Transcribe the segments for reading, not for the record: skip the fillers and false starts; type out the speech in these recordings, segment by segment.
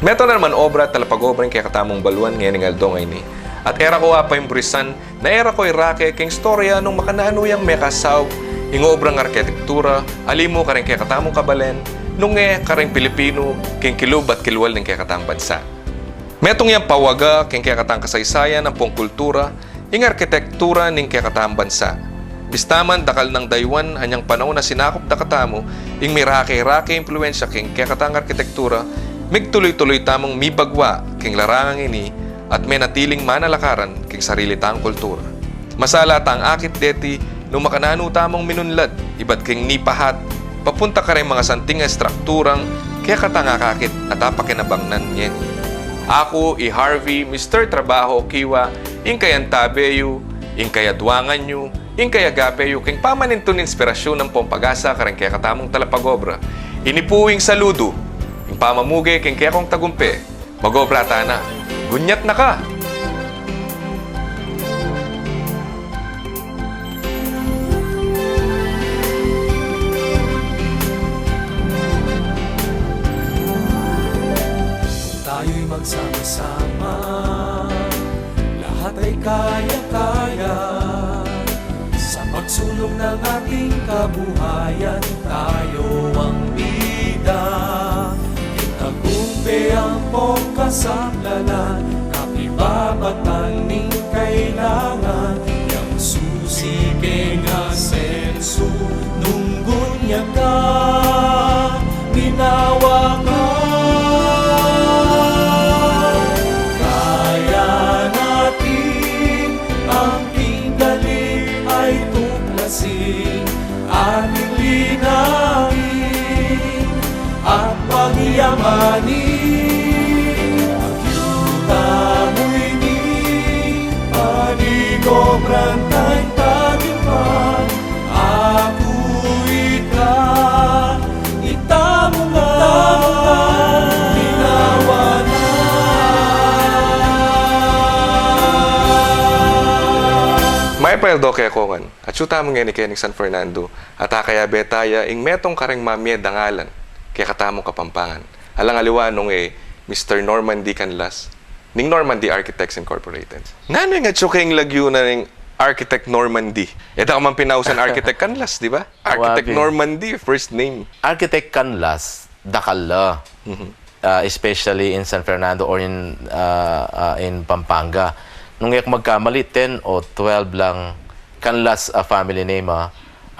Meto na naman obra at talapag-obra kaya katamong baluan ngayon ng aldongay ni. At era ko pa yung burisan, na era ko irake king storya nung makanaanuyang may kasaw, ing obrang arkitektura, alimo ka rin kaya katamong kabalen, nung karing Pilipino, king kilub at kilwal ng kaya katang bansa. Metong yang pawaga king kaya katang kasaysayan ng pong kultura, ing arkitektura ng kaya katang bansa. Bistaman dakal ng daywan anyang panahon na sinakop da katamo, ing mirake-rake impluensya king kaya katang arkitektura, migtuloy-tuloy tamong mibagwa king larangang ini at may natiling manalakaran king sarili tang kultura. Masala tang akit deti nung makanano tamong minunlad, iba't king nipahat, papunta ka rin mga santing estrukturang kaya katangakakit at apakinabangnan niyan. Ako, Harvey, Mr. Trabaho, Kiwa, ing kayan tabeyo, ing kaya duwangan nyo, ing kaya gapeyo, king pamaninton inspirasyon ng pompagasa ka rin kaya katamong talapag-obra. Inipuing saludo, ing pamamuge king kaya kong tagumpe, mag-obra na. Gunyat na ka! Tayo'y magsama-sama, lahat ay kaya-kaya. Sa pagsulong ng ating kabuhayan, tayo ang bida. Tagumpay ang pagkasaklanan, kapibabatan ning kailangan. Yang susi keng asenso, nunggun niya ka, ginawa ka. Kaya natin ang tinggali ay tuklasin, ating linangin at pagyamanin. Agyuta mo'y ni panigobran ta'y tagipan. Ako ika, itamo nga, ginawa na. May paldo kaya kongan, at syuta mo nga ni Kening San Fernando, at akaya betaya ing metong karing mamye dangalan, kaya katamong Kapampangan. Alang aliwa nung Mr. Norman D. Canlas, ning Norman D. Architects Incorporated. Nga nga tsuking lagyo na ning Architect Norman D. Ito ka man pinausan Architect Canlas, di ba? Architect Wabi. Norman D. First name. Architect Canlas, dakala. Especially in San Fernando or in Pampanga. Nung yak magkamali, 10 o 12 lang Canlas family name,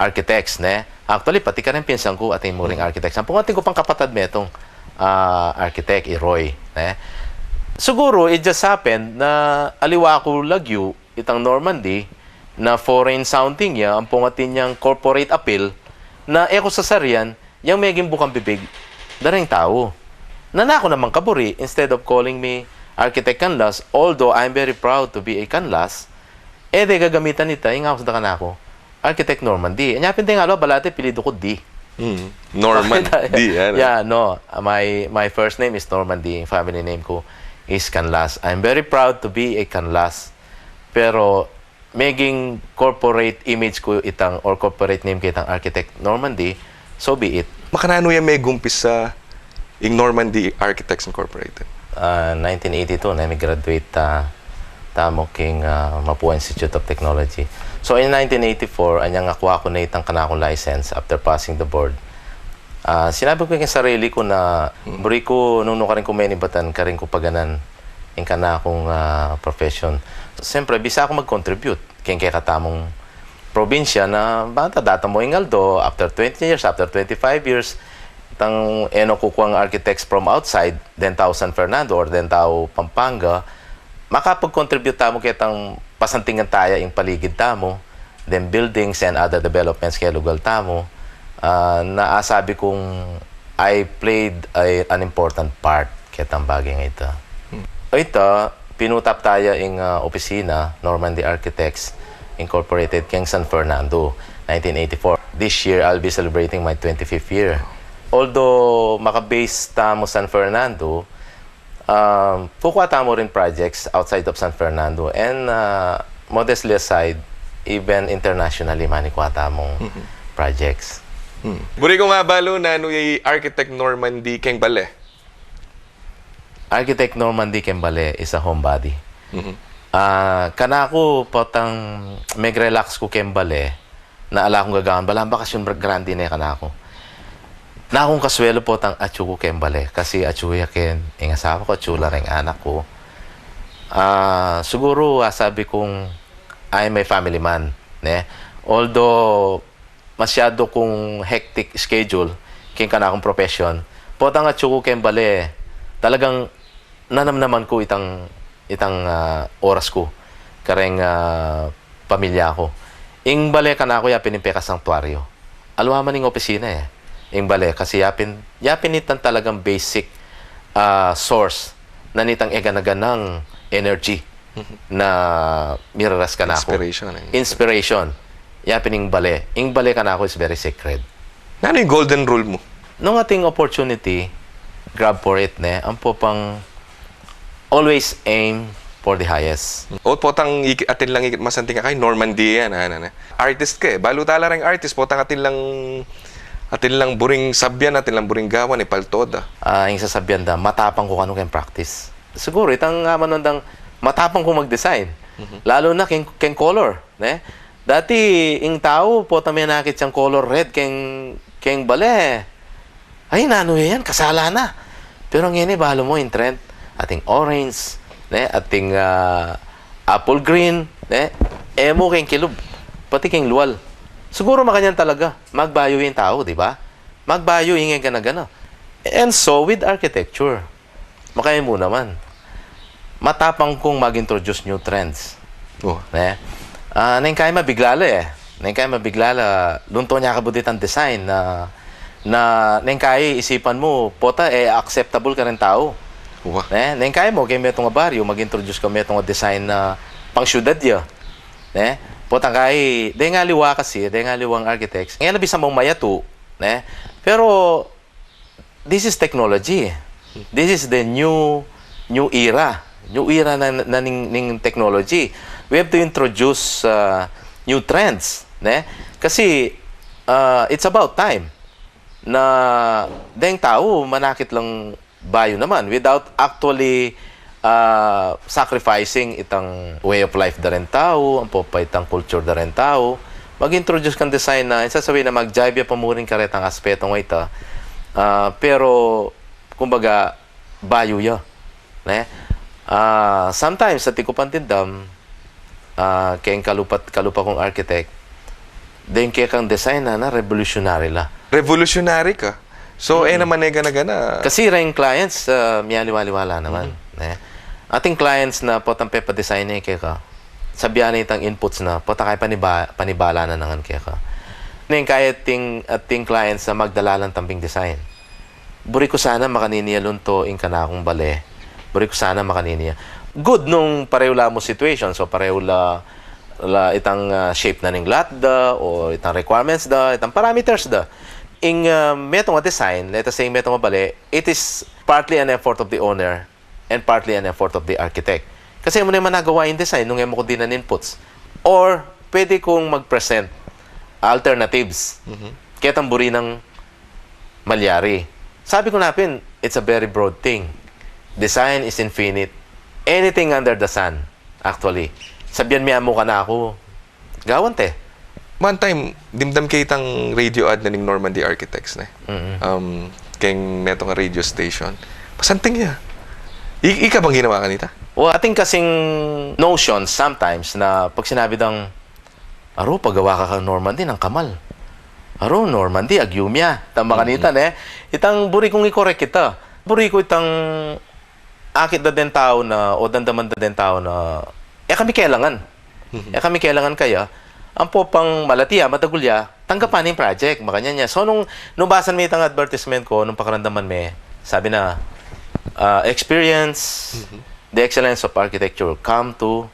architects, ne? Actually, pati ka rin pinsan ko ating muring architects. Ang pungating ko pang kapatad mo itong architect, Roy. Ne? Siguro, it just happened na aliwa ko lagyo, itang Normandy, na foreign sounding niya, ang pungatin niyang corporate appeal, na eko sa sarian, yung meging bukang bibig, daring tao. Nanako naman kaburi, instead of calling me Architect Canlas, although I'm very proud to be a Canlas, de gagamitan nita, yung ako sa kanako, Architect Norman D. Anyapin din nga, balate, pilido ko D. Norman D. Ano? Yeah, no. My first name is Norman D. Family name ko is Canlas. I'm very proud to be a Canlas. Pero, maging corporate image ko itang, or corporate name ko itang Architect Norman D, so be it. Makanano yung may gumpis sa ing Norman D. Architects Incorporated? 1982 na graduate tamo king Mapua Institute of Technology. So in 1984 anyang nakuha ko na itang kanakong license after passing the board. Sinabi ko yung sarili ko na buri ko nung ka rin kumenibatan ka rin ko paganan yung kanakong profession. So, siyempre, bisa ako mag-contribute kaya katamong probinsya na bata data mo ingaldo after 20 years, after 25 years, tang kukuang architects from outside, then tao San Fernando or then tao Pampanga, makapag-contribute tamo kitang pasantingan tayo yung paligid tamo, then buildings and other developments kaya lugar tamo, naasabi kong I played an important part kitang bagay nga ito. Ito, pinutap tayo yung opisina, Normandy Architects Incorporated, kang San Fernando, 1984. This year, I'll be celebrating my 25th year. Although maka-base tamo San Fernando, kukuha tamo rin projects outside of San Fernando. And modestly aside, even internationally manikuha tamong projects. Buri ko nga balo na ano yung Architect Norman D. Keng Bale. Architect Normandy Kembale is a homebody. Mhm. Kanako potang meg-relax ko Kembale na ala kong gagawin. Balang bakasyon grande na kanako. Na akong kaswelo potang atsu ko Kembale. Kasi atsu yakin, ang asawa ko, atsu lang ang anak ko. Siguro, sabi kong I am a family man. Ne? Although, masyado kong hectic schedule, king ka na akong profession, potang atsu ko Kembale, talagang nanamnaman ko itang oras ko, kareng pamilya ko. Ing bale ka na ako, yapin yung peka sanctuaryo. Aluhaman ng opisina eh. Ing bale, kasi yapin itang talagang basic source na nitang eganaganang energy na miraras ka na ako. Inspiration. Inspiration. Yapin ing bale. Ing bale ka na ako is very sacred. Ano yung golden rule mo? Nung ating opportunity, grab for it, ne? Ang po pang always aim for the highest. O potang atin lang ikit masanting ka kay Normandy yan. Artist ka eh. Balu tala rin artist. Potang atin lang buring sabyan, atin lang buring gawan, ipaltoda. Yung sasabihan da, matapang ko kano kayong practice. Siguro, itang manundang matapang ko mag-design. Lalo na keng color. Ne? Dati, yung tao, potang may nakit siyang color red, keng bale. Ay, nano yan, kasala na. Pero ngayon, bahalo mo yung trend. Ating orange, ne? Ating apple green, ne? Emo keng kilub, pati keng luwal. Siguro makanyan talaga. Magbayo yung tao, di ba? Magbayo yung gana-gana. And so, with architecture, makaya mo naman. Matapang kong mag-introduce new trends. Oh. Ne? Nang kaya mabiglala eh. Nang kaya mabiglala, lunto niya kabudit ang design na nang kaya isipan mo, pota acceptable ka rin tao. Wow. Nang kaya mo, kaya may itong baryo, mag-introduce ka may itong design na pang syudad yun. Potang kaya, dahil nga liwa kasi, dahil nga liwang architects, ngayon nabisa mong mayato, pero this is technology. This is the new era. New era na ning technology. We have to introduce new trends. Kasi it's about time na dahil tao, manakit lang bayo naman without actually sacrificing itang way of life da rin tao, ang popa itang culture da rin tao. Mag-introduce kang design na, sasabihin na mag-jive ya pamuring karet ang aspeto ng ita. Pero, kumbaga, bayo ya. Sometimes, sa tikupan tindam, kayong kalupa kong architect, din kaya kang design na revolutionary la. Revolutionary ka? So, naman gana-gana. Kasi rin clients, miyaliwaliwala naman. Ating clients na potang pepa design na kaya ka, sabihan na itang inputs na potang kaya panibala na nangan kaya ka. Ngayon kaya ating clients na magdalalan tambing design. Buri ko sana makaniniya lunto in kanakong bale. Buri ko sana makaniniya. Good nung pareho la mo situation. So pareho la itang shape na ning lot da, o itang requirements da, itang parameters da. In metong design, let us say metong bale, it is partly an effort of the owner and partly an effort of the architect. Kasi mo naman nagawa yung design nung mo ko din ng inputs. Or, pwede kong mag-present alternatives. Kaya tamburi ng malyari. Sabi ko napin, it's a very broad thing. Design is infinite. Anything under the sun, actually. Sabihan mo ka na ako, gawante. One time, dimdam kay itang radio ad na ning Normandy Architects na. Keng netong radio station. Pasanting niya. Ika bang ginawa ka nita? Well, ating kasing notion sometimes na pag sinabi dang, aro, paggawa ka kang Normandy ng kamal. Aro, Normandy, agyumya. Tama kanita, itang buri kong i-correct kita. Buri ko itang akit da den tao na, o dandaman da den tao na, kami kailangan. Kami kailangan kaya, ang popang malatiya, matagulya, tanggapan yung project, makanya niya. So, nung basan mo itang advertisement ko, nung pakaramdaman me, sabi na, experience the excellence of architecture, come to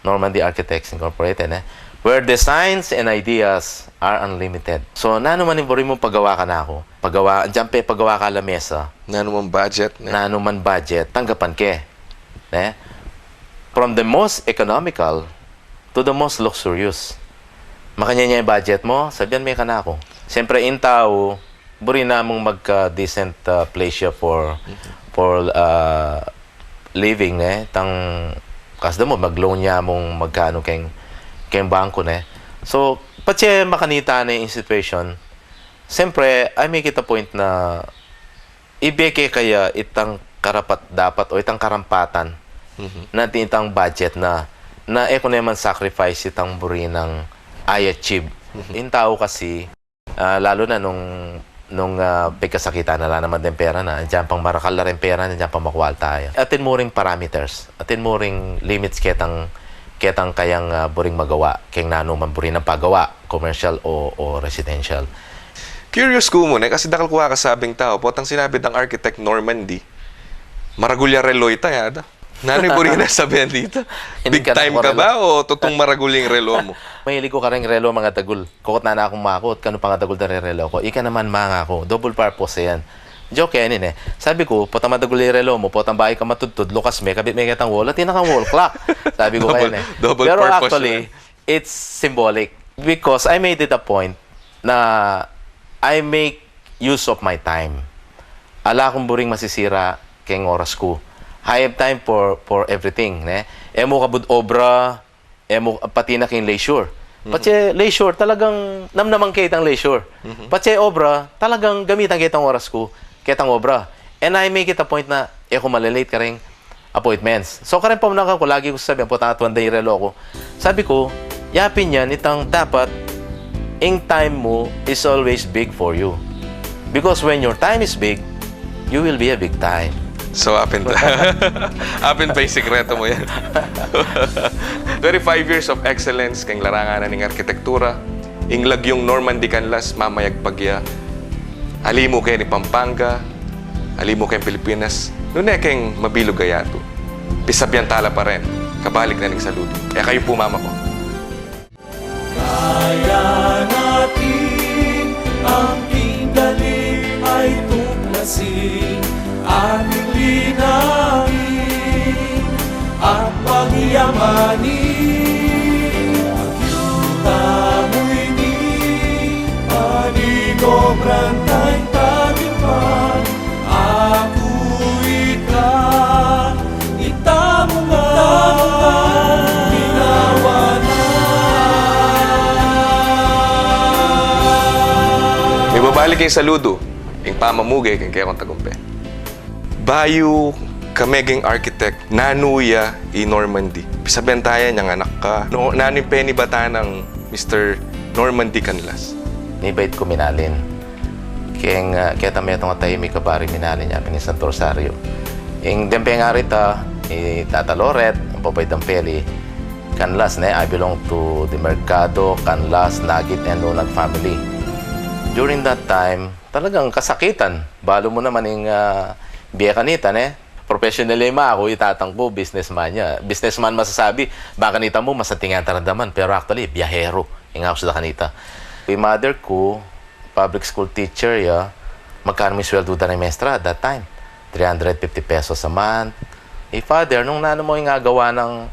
Normandy Architects Incorporated, where designs and ideas are unlimited. So, nanuman yung mo paggawa ka na ako. Paggawa ka lamesa. Nanuman budget. Nanuman budget, tanggapan ke. From the most economical to the most luxurious. Makanya niya yung budget mo, sabihan may ka na ako. Siyempre, in tao, buri na mong magka-decent place siya for for living tang kasda mo mag-loan niya mong magkano keng bangko so patse makanita na yung situation siyempre I make it a point na ibeke kaya itang karapat dapat o itang karampatan natin itang budget na eko naman sacrifice itang buri ng I achieve in tao kasi lalo na nung pagkasakita na lang naman din pera na, andyan pang marakal na rin pera, andyan pang makuwal tayo. Atin mo ring parameters, atin mo ring limits ketang kayang buring magawa, keng nanuman buring ng pagawa, commercial o residential. Curious ko muna, kasi dakal kuha ka sabing tao, potang sinabi ng architect Normandy, maragulya reloy tayo, Nanoy po rin nasabihan dito. Big time ka ba o tutong maraguling relo mo? Mahilig ko ka rin relo mga tagul. Kukot na akong makot, kano pa nga tagul na relo ko. Ika naman mga ko. Double purpose yan. Joke yan Sabi ko, potang madagul yung relo mo, potang bahay ka matudtud, lukas me, kabit may kitang wall, at tinakang wall clock. Sabi ko kayo Double Pero purpose actually, it's symbolic. Because I made it a point na I make use of my time. Ala akong buring masisira keng oras ko. I have time for everything. Emo kabud obra, emo pati na king leisure. Patse leisure, talagang namnaman kitang leisure. Patse obra, talagang gamitan kitang oras ko, kitang obra. And I make it a point na, ko malilate ka rin appointments. So karin pa ko, lagi ko sasabihin, puta at one day relo ko. Sabi ko, yapin yan, itang dapat, in time mo is always big for you. Because when your time is big, you will be a big time. So, apin pa yung sikreto mo yan. 25 years of excellence kang laranganan ng arkitektura, inglag yung Normandy Canlas, mamayag pagya, alimo kayo ni Pampanga, alimo kayo Pilipinas, nune kayong mabilog gayato. Pisabyan tala pa rin, kabalik na ning saludo. Kayo po mama ko. Kaya natin ang pinggali ay tuklasin, ating linangin at pagyamanin. Agyuta mo'y ni panigobran tayong tagipan. Ako ika, itamo nga, ginawa na. May babalik yung saludo, yung pamamugay kang kaya kong tagumpe. Bayo kameging architect, nanuya i Normandy. Sabihan tayo niyang anak ka. Nanoy penny bata ng Mr. Normandy Canlas. Nibait ko minalin. Kaya tametong tayo may kabari minalin niya, pinisan Rosario. Yung dempe nga rita, Tata Loret, ang papay dampeli, Canlas, I belong to the Mercado, Canlas, Nagit, and Lunag family. During that time, talagang kasakitan. Balo mo naman yung biya kanita, professionally ako, itatangko, businessman niya. Businessman masasabi, baka kanita mo, masatingan tarandaman. Pero actually, biyahero. Yung ako sa kanita. Yung mother ko, public school teacher, magkano may sweldo na ng mestra at that time? 350 pesos a month. Father, nung nano mo yung gawa ng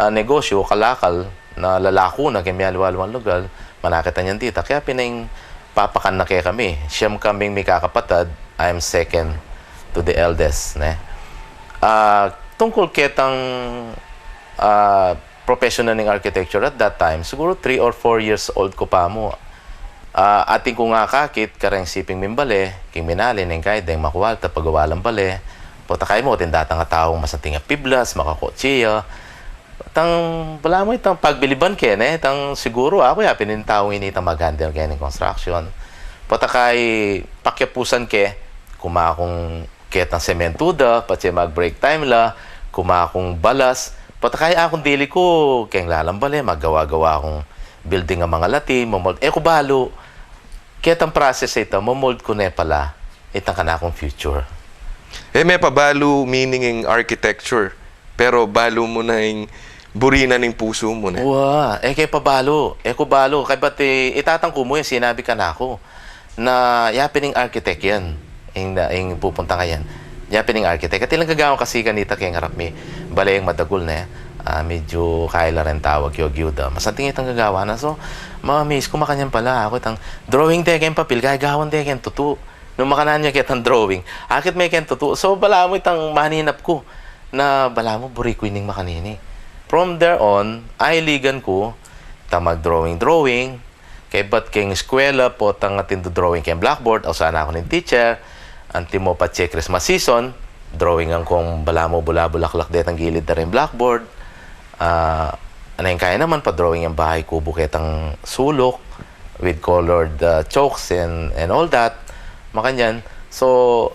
negosyo, kalakal, na lalako na kimyalwalwang lugar, manakita niyan tita. Kaya pinang papakan na kaya kami. Siyam kaming may kakapatad, I am second to the eldest. Tungkol ketang professional ng architecture at that time, siguro 3 or 4 years old ko pa mo. Ating ko nga kakit, karang siping mimbale, king minalin, ng kahit dahil makuwalta, pagawalang bale, putakay mo, tindatang taong masanting piblas, makakotsiya. Wala mo itang pagbiliban tang siguro ako pinintawin itang maganda ng construction. Putakay, pakyapusan kumakong ketang sementuda, pati mag-break time la, kumakong balas, patakay akong dili ko, kayang lalambali, maggawa-gawa akong building ang mga lati, mamold. Ko balo, ketang process ito, mamold ko pala, itang kanakong future. May pabalo meaning ng architecture, pero balo mo na yung burina ng puso mo na. Kay pabalo, ko balo, kay ba't itatangko mo yung sinabi ka na ako, na yapining architect yan. Yung pupunta ka yan. Yapining architect. At ilang gagawang kasi kanita kayang harap may balayang madagul medyo kaila rin tawag yung masanting itang gagawa na. So, mga miss, kumakanyan pala. Ako itang drawing deck yung papel, gagawan deck yung tutu. nung makanahan niya kitang drawing, akit may kento to. So, bala mo itang maninap ko na bala mo, buri ko ining makanini. From there on, ay ligan ko, itang mag-drawing, kay ba't kayong eskwela po, itang atindo drawing kayong blackboard, o sana ako ng teacher, anti mo pa check Christmas season, drawing ang kong bala mo, bula-bulaklak det ang gilid na rin blackboard, ano yung kaya naman, pa-drawing ang bahay ko, buketang sulok, with colored chalks and all that, makanyan. So,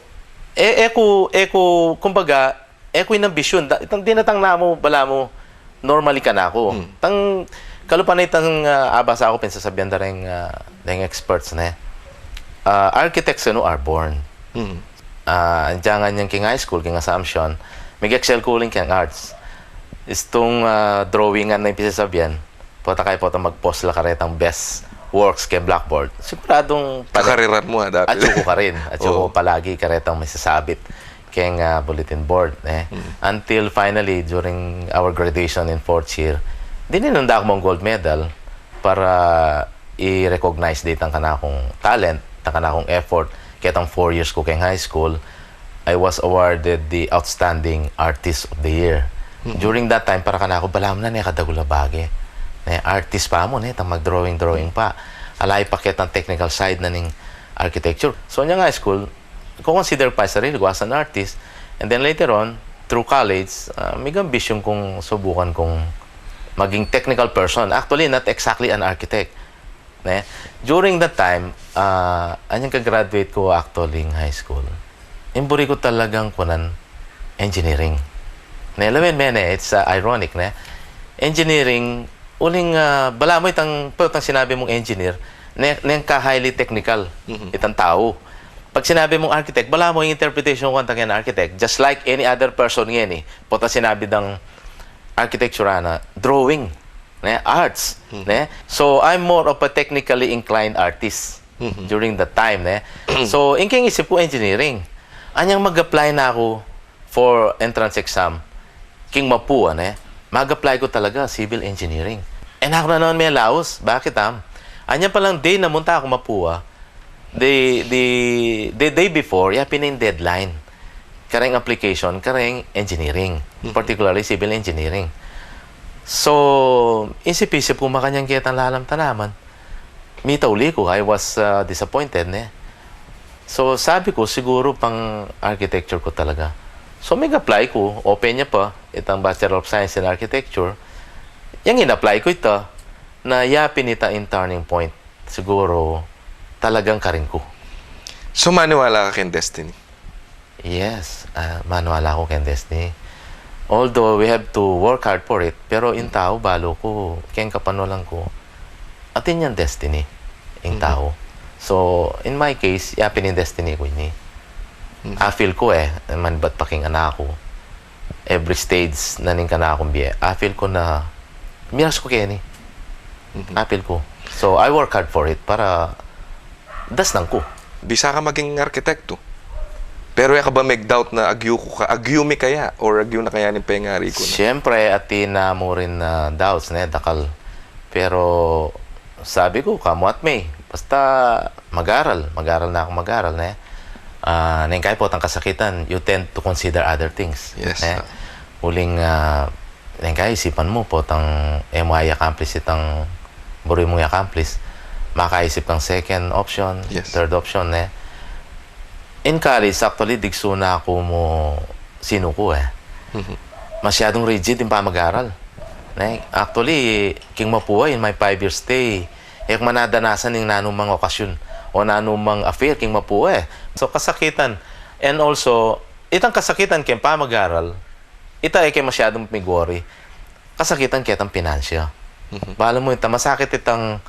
kumbaga, yung ambisyon, itang dinatang na mo, bala mo, normally ka na ako. Tang, kalupan na itang abasa ako, pinsasabihan na rin experts na architects are born. Andiyan nga king high school, king Assumption, may excel cooling king arts. Itong drawingan na yung pinsasabihan, pota kayo po mag-post la karetang best works kay blackboard. Siguradong Nakariran mo dati. at ko ka rin. At ko palagi karetang may sasabit kay bulletin board. Until finally, during our graduation in 4th year, dininunda ako mong gold medal para i-recognize dito ang kanakong talent, ang kanakong effort. Kaya 4 years ko kay high school, I was awarded the Outstanding Artist of the Year. During that time, para kanako, balam na niya kadagula bagay. Artist pa mo, mag-drawing pa. Alay pakit ang technical side na ning architecture. So, niya high school, ko consider pa sarili ko as an artist. And then later on, through college, may ambition kong subukan kong maging technical person. Actually, not exactly an architect. During that time, anyang ka-graduate ko actually in high school, imburi ko talagang kunan engineering. It's ironic, engineering, uling bala mo itang sinabi mong engineer, nang ka-highly technical itang tao. Pag sinabi mong architect, bala mo yung interpretation ko ang architect. Just like any other person yan Pota sinabi ng architecture na drawing, arts. So, I'm more of a technically inclined artist during that time. So, inking isip ko engineering. Anyang mag-apply na ako for entrance exam. King Mapua, mag-apply ko talaga civil engineering. And ako na noon may Laos. Bakit Anya palang day na munta ako Mapua, the day before, pinin deadline. Kareng application, kareng engineering. Particularly civil engineering. So, isip-isip ko makanyang kitang lalam tanaman. Mita uli ko, I was disappointed. So, sabi ko, siguro pang architecture ko talaga. So, mag-apply ko. Open niya pa. Itang Bachelor of Science in Architecture. Yung in-apply ko ito, na yapin ita in turning point. Siguro, talagang karin ko. So, maniwala ka kay Destiny? Yes. Maniwala ko kay Destiny. Although, we have to work hard for it. Pero in tao, balo ko. Kaya kapanolan ko. Atin yung Destiny. In tao. So, in my case, yapin in Destiny ko ini. I-feel ko man ba't paking anak ko. Every stage na ning kana akong biye. I-feel ko na miras ko kaya ni. I-feel ko. So, I work hard for it para dasnang ko. Bisa ka maging arkitekto. Pero ka ba mag-doubt na agyu mi kaya? Or agyu na kaya ni pengari ko na? Siyempre, atin na mo rin doubts, dakal. Pero, sabi ko, kamuat may. Basta, mag-aral. Mag-aral na ako mag-aral, nang kaya po ang kasakitan, you tend to consider other things. Yes. Uling, nang kaya isipan mo po, tang MY accomplish itang buri mong accomplish, makaisip kang second option, third option. In college, actually, digso na ako mo sinuko. Masyadong rigid yung pamag-aral. Actually, king Mapua, in my 5 years stay, kung manadanasan yung nanumang okasyon, o nanumang affair king Mapua So, kasakitan. And also, itang kasakitan kaya pa mag-aral, ita kaya masyadong migori. Kasakitan kaya itang pinansya. Bahala mo ita, masakit itang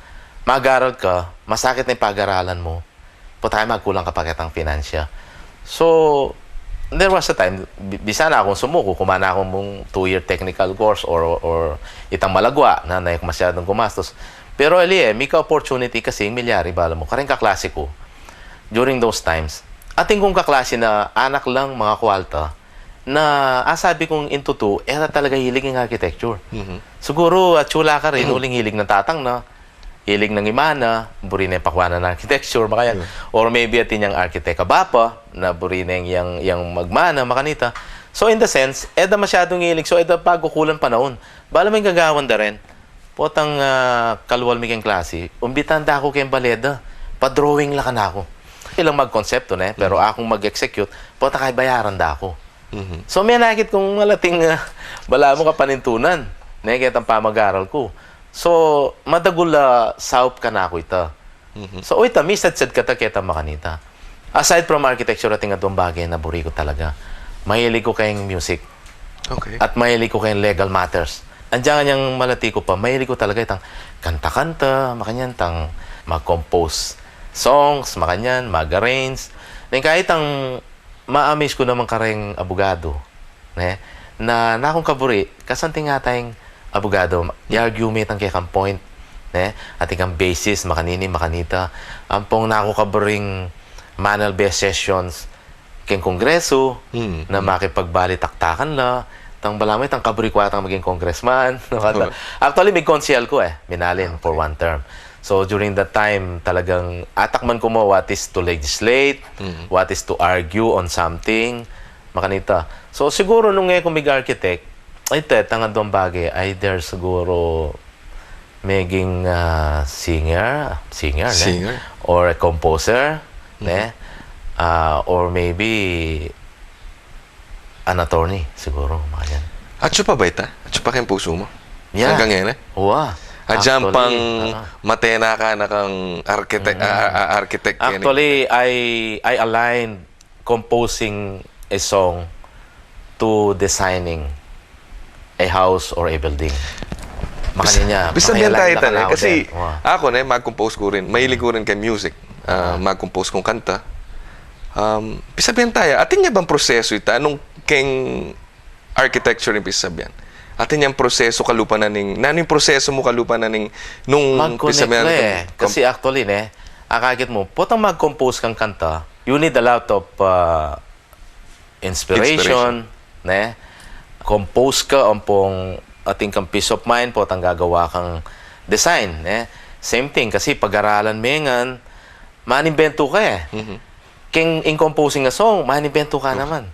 mag-aral ka, masakit na yung pag-aralan mo, po tayo magkulang kapag itang pinansya. So, there was a time, bisa na akong sumuko, kumana akong mong 2-year technical course or itang malagwa na masyadong gumastos. Pero may ka-opportunity kasi milyari, bala mo, kareng kaklase ko, during those times, ating kong kaklase na anak lang mga kwalta, na sabi kong into two, era talaga hilig ng architecture. Siguro, chula ka rin, uling hilig ng tatang na, hilig ng imana, buri na yung pakwana ng architecture, makayan. Or maybe atin yung architect kabapa, na buri na yung magmana, makanita. So in the sense, eda masyadong hilig. So eda pagkukulan panahon. Bala may gagawan da rin. Potang kaluwal mi keng klase, umbitan da ako keng baleda. Pa-drawing lang na ako. Ilang mag-konsepto na pero akong mag-execute, potang kay bayaran da ako. So may nakit kung malating bala mo kapanintunan. Nakikita ang pamag-aral ko. So, madagula saup ka na ako ita. So, ita, misad-sad ka ta kita makanita. Aside from architecture at nga itong bagay na buri ko talaga, mahilig ko kayong music. Okay. At mahilig ko kayong legal matters. Andiyan niyang malati ko pa, mahilig ko talaga itang kanta-kanta, makanyan, tang mag-compose songs, makanyan, mag-arrange. Then kahit ang ma-amaze ko naman kareng abogado, na akong kaburi, kasanting nga tayong abogado, i-argue may tang kaya point, at ikang basis, makanini, makanita. Ampong na ako kabaring manal-based sessions keng kongreso, na makipagbalitaktakan la, tang balamay, tang kaburi ko atang maging congressman. Actually, may konsyel ko minalin for one term. So, during that time, talagang atakman ko mo what is to legislate, what is to argue on something, makanita. So, siguro nung kung mag-architect, ay tangan doon bagay, either siguro maging singer, or a composer, or maybe an attorney, siguro. Makanyan. At siya pa ba ita? At siya pa kayong puso mo? Yeah. Hanggang ngayon Uwa. At dyan pang matena ka na kang architect. Actually, I aligned composing a song to designing a house or a building. Makanya niya. Bisabihan tayo ito kasi ako mag-compose ko rin. Mahilig ko rin kay music. Mag-compose kong kanta. Bisabihan tayo. Atin niya bang proseso ito? Anong keng architecture yung bisabihan? Atin niyang proseso kalupa na ning... Naning proseso mo kalupa na ning... Nung mag-connect kasi actually, akakit mo, potang mag-compose kang kanta, you need a lot of inspiration. Compose ka ampong ating kang peace of mind po ang gagawa kang design. Same thing, kasi pag-aralan mengan, manimbento ka King in composing a song, manimbento ka naman.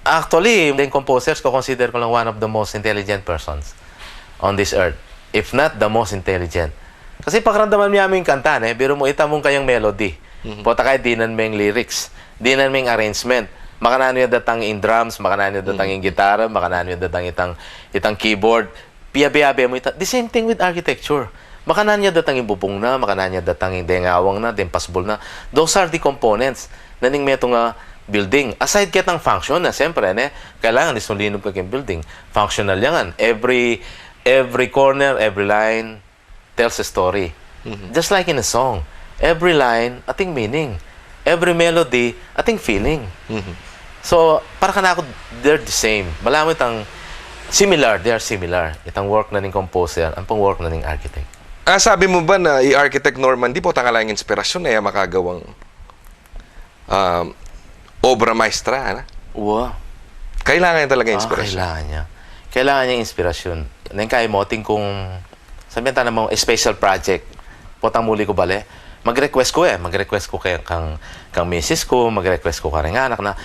Actually, yung composers ko, consider ko lang one of the most intelligent persons on this earth. If not the most intelligent. Kasi pagramdaman niya yung kanta, biro mo itamong kayang melody. Pota kaya dinan mo yung lyrics, dinan mo yung arrangement. Makanano yung datang in drums, makanano yung datang in gitara, makanano yung datang itang keyboard. Piyabi-yabi mo ito. The same thing with architecture. Makanano yung datang in bubong na, makanano yung datang in dengawang na, dempasbol na. Those are the components na ning meto nga building. Aside kitang function na, siyempre, kailangan isulinog ka yung building. Functional yan. Every corner, every line tells a story. Just like in a song. Every line, ating meaning. Every melody, ating feeling. So, para ka na ako, they're the same. Malamit ang similar, they are similar. Itang work na ning composer, ang pang work na ning architect. Sabi mo ba na i-architect Norman, di po takalang inspirasyon na makagawang obra maestra, Wow. Kailangan niya talaga inspirasyon. Kailangan niya. Kailangan niya inspirasyon. Nang kaya mo, tingkong, sabihin tayo mo, special project. Potang muli ko bale. Mag-request ko Mag-request ko kang misis ko, mag-request ko ka rin anak na,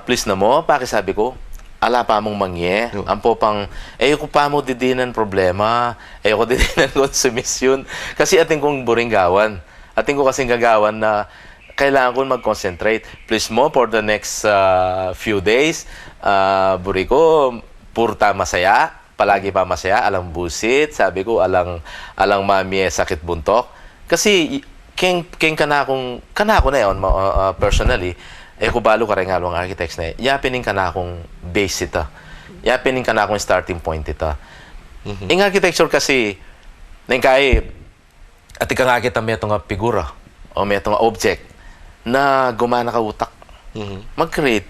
please na mo, pakisabi ko, ala pa mong mangye. Ampo pang, ko pa mo didinan problema, ko didinan konsumisyon. Kasi ating kong buring gawan. Ating ko kasing gagawan na, kailangan ko mag-concentrate. Please mo, for the next few days, buri ko, purta masaya, palagi pa masaya, alang busit, sabi ko, alang mami sakit buntok. Kasi, king kanakong na yun, personally, ko balo ka rin ang architects na yapinin ka na akong base ita. Yapinin ka na akong starting point ita. Yung architecture kasi, nang kaya, at ika nga kita may itong figura, o may itong object, na gumana ka utak. Mag-create,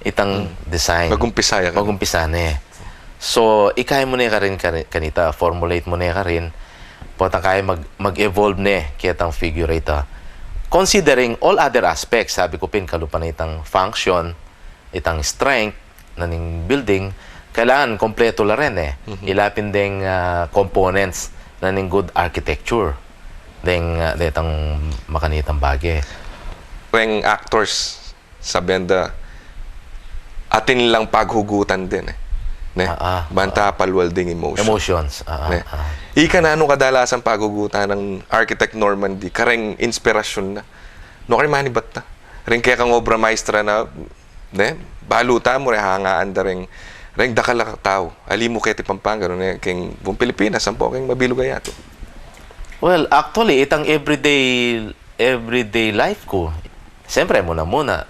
itang design. Mag-umpisa ka. Mag-umpisa, So, ikaya mo na ka rin kanita, formulate mo na ka rin, potang kaya mag-evolve kitang figure ita. Considering all other aspects, sabi ko kalupa na itang function, itang strength, na ning building, kailangan kompleto la rin Ilapin ding components na ning good architecture. Deng detang makanitang bagay. Yung actors sa benda, atin lang paghugutan din eh. Ne? Banta palwal ding emotion. Emotions. Ne? Ika na ano kadalasan paghugutan ng architect Normandy, kareng inspirasyon na. No kay manibat na. Ring kaya kang obra maestra na, ne? Baluta mo, hangaan da ring dakala tao. Ali mo kaya ti Pampanga, no? Keng buong Pilipinas, ang po keng mabilugayato. Well, actually, itang everyday life ko. Siyempre, muna.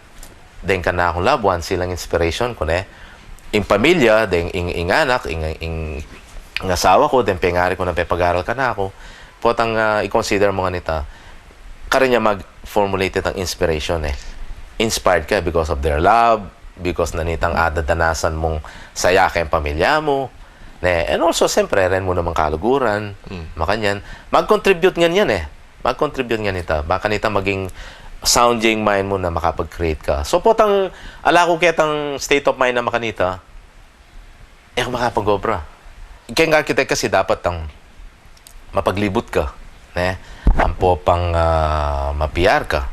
Den ka na akong labuan, silang inspiration ko, ne? Ing pamilya, den ing anak, ing asawa ko, den pengari ko na pag-aral ka na ako. Potang i-consider mo nga nita, kare niya mag-formulate itang inspiration, eh. Inspired ka because of their love, because nanitang adadanasan mong saya kayong pamilya mo, ne? And also, siyempre, rin mo namang kaluguran, makanyan. Mag-contribute nga yan, eh. Mag-contribute nga nita. Baka nita maging sounding mind mo na makapag-create ka. So, potang, ala ko ketang state of mind na makanita, makapag-obra. Kaya architect kasi dapat mapaglibot ka, ne? Ang popang mapiyar ka.